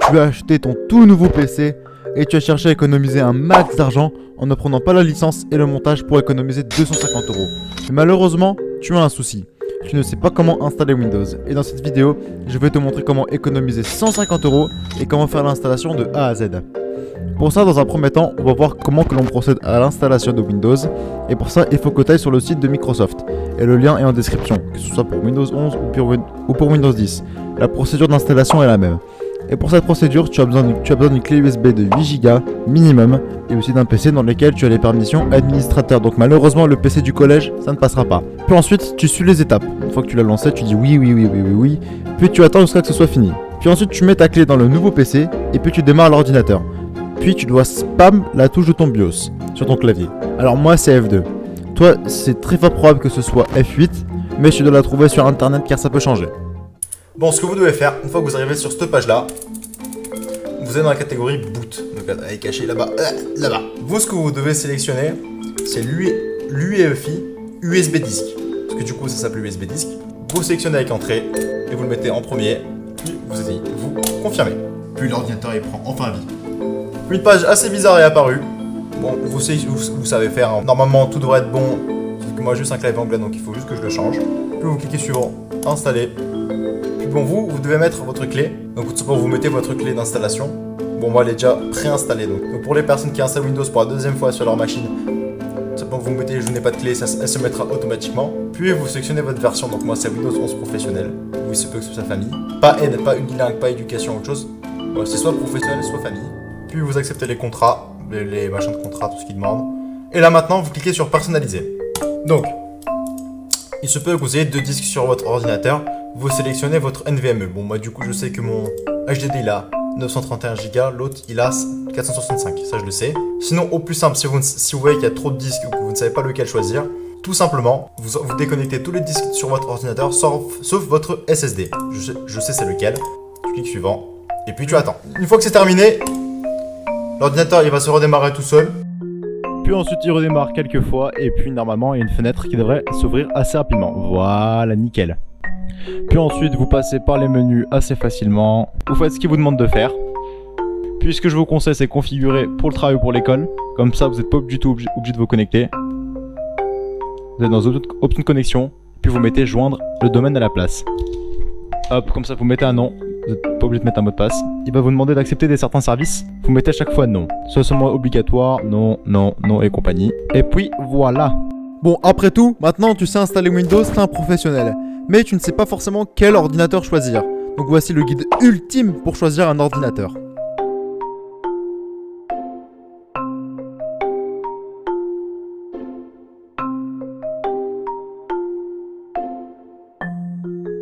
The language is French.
tu as acheté ton tout nouveau PC et tu as cherché à économiser un max d'argent en ne prenant pas la licence et le montage pour économiser 250 €. Mais malheureusement, tu as un souci. Tu ne sais pas comment installer Windows. Et dans cette vidéo, je vais te montrer comment économiser 150 € et comment faire l'installation de A à Z. Pour ça, dans un premier temps, on va voir comment que l'on procède à l'installation de Windows. Et pour ça, il faut que tu ailles sur le site de Microsoft. Et le lien est en description, que ce soit pour Windows 11 ou pour Windows 10. La procédure d'installation est la même. Et pour cette procédure, tu as besoin d'une clé USB de 8 Go minimum et aussi d'un PC dans lequel tu as les permissions administrateur. Donc malheureusement, le PC du collège, ça ne passera pas. Puis ensuite, tu suis les étapes. Une fois que tu l'as lancé, tu dis oui. Puis tu attends jusqu'à ce que ce soit fini. Puis ensuite, tu mets ta clé dans le nouveau PC et puis tu démarres l'ordinateur. Puis tu dois spam la touche de ton BIOS sur ton clavier. Alors moi, c'est F2. Toi, c'est très fort probable que ce soit F8, mais tu dois la trouver sur internet car ça peut changer. Bon, ce que vous devez faire, une fois que vous arrivez sur cette page-là, vous êtes dans la catégorie boot. Donc elle est cachée là-bas, là-bas. Vous, ce que vous devez sélectionner, c'est l'UEFI USB disque. Parce que du coup, ça s'appelle USB disque. Vous sélectionnez avec entrée et vous le mettez en premier. Puis vous confirmez. Puis l'ordinateur, il prend enfin vie. Une page assez bizarre est apparue. Bon, vous savez faire. Hein. Normalement, tout devrait être bon. Sauf que moi, j'ai juste un clavier anglais, donc il faut juste que je le change. Puis vous cliquez sur installer. Puis bon, vous devez mettre votre clé. Donc tout simplement, vous mettez votre clé d'installation. Bon, moi, elle est déjà préinstallée. Donc pour les personnes qui installent Windows pour la deuxième fois sur leur machine, tout simplement, vous mettez je n'ai pas de clé, elle se mettra automatiquement. Puis vous sélectionnez votre version. Donc moi, c'est Windows 11 professionnel. Oui, il se peut que ce soit sa famille. Pas aide, pas unilingue, pas éducation, autre chose. Voilà, c'est soit professionnel, soit famille. Puis vous acceptez les contrats, les machins de contrat, tout ce qu'ils demandent. Et là maintenant, vous cliquez sur personnaliser. Donc, il se peut que vous ayez 2 disques sur votre ordinateur. Vous sélectionnez votre NVMe. Bon, moi du coup, je sais que mon HDD il a 931 Go, l'autre il a 465. Ça, je le sais. Sinon, au plus simple, si vous voyez qu'il y a trop de disques ou que vous ne savez pas lequel choisir, tout simplement, vous déconnectez tous les disques sur votre ordinateur, sauf votre SSD. Je sais c'est lequel. Tu cliques suivant. Et puis tu attends. Une fois que c'est terminé, l'ordinateur il va se redémarrer tout seul. Puis ensuite il redémarre quelques fois et puis normalement il y a une fenêtre qui devrait s'ouvrir assez rapidement. Voilà, nickel. Puis ensuite vous passez par les menus assez facilement. Vous faites ce qu'il vous demande de faire. Puis ce que je vous conseille c'est configurer pour le travail ou pour l'école. Comme ça vous n'êtes pas du tout obligé de vous connecter. Vous êtes dans option de connexion. Puis vous mettez joindre le domaine à la place. Hop, comme ça vous mettez un nom. Vous n'êtes pas obligé de mettre un mot de passe. Il va vous demander d'accepter certains services. Vous mettez à chaque fois non. Soit seulement obligatoire, non et compagnie. Et puis voilà. Bon, après tout, maintenant tu sais installer Windows, t'es un professionnel. Mais tu ne sais pas forcément quel ordinateur choisir. Donc voici le guide ultime pour choisir un ordinateur.